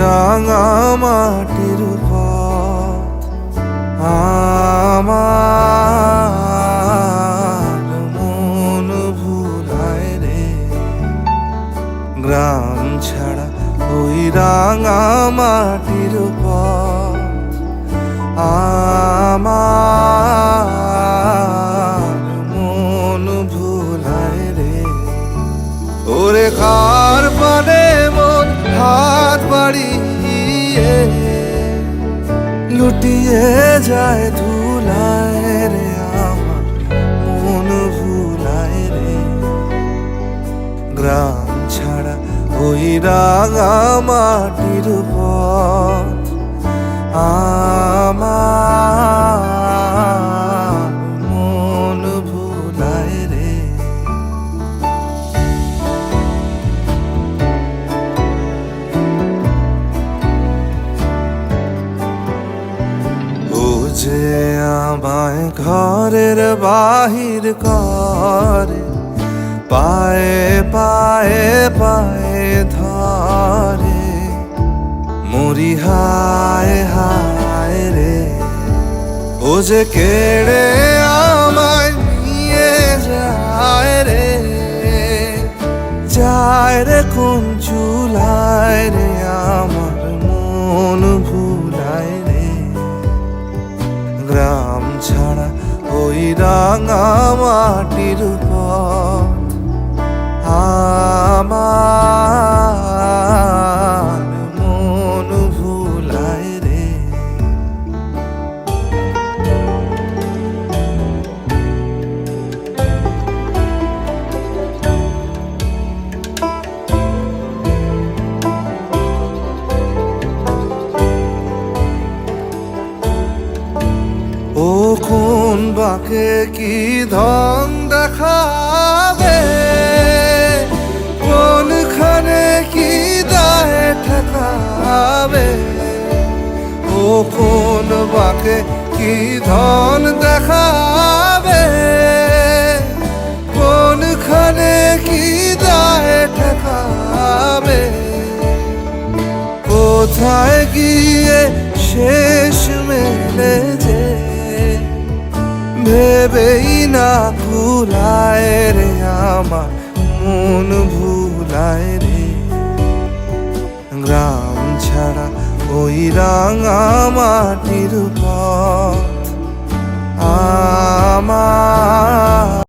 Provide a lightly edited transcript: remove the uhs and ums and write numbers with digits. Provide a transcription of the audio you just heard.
রাঙা মাটির পথ আমার মন ভুলায় রে। গ্রাম ছাড়া ওই রাঙা মাটির পথ আমার মন ভুলায় রে। ওরে কার পানে মন হাত বাড়িয়ে লুটিয়ে যায় ধুলায় রে। আমার মন ভুলায় রে। গ্রাম ছাড়া ওই রাঙা মাটির পথ আমার মন ভুলায় রে। ও যে আমায় ঘরের বাহির করে, পায়ে পায়ে পায়ে ধরে, মরি হায় হায় রে। ও যে কেড়ে আমায় নিয়ে যায় রে, যায় রে কোন চুলায় রে। আমার মন ভুলায় রে। গ্রাম ছাড়া ওই রাঙা মাটির পথ আমার মন ভুলায় রে। ও কোন বাকে কি ধন দেখাবে, কোনখানে কি দায় ঠেকাবে। ও কোন বাকে কি ধন দেখাবে, কোনখানে কি দায় ঠেকাবে। কোথায় গিয়ে শেষ মেলে যে ভেবেই না ভুলায় রে। আমার মন ভুলায় রে। গ্রাম ছাড়া ওই রাঙা মাটির পথ আমার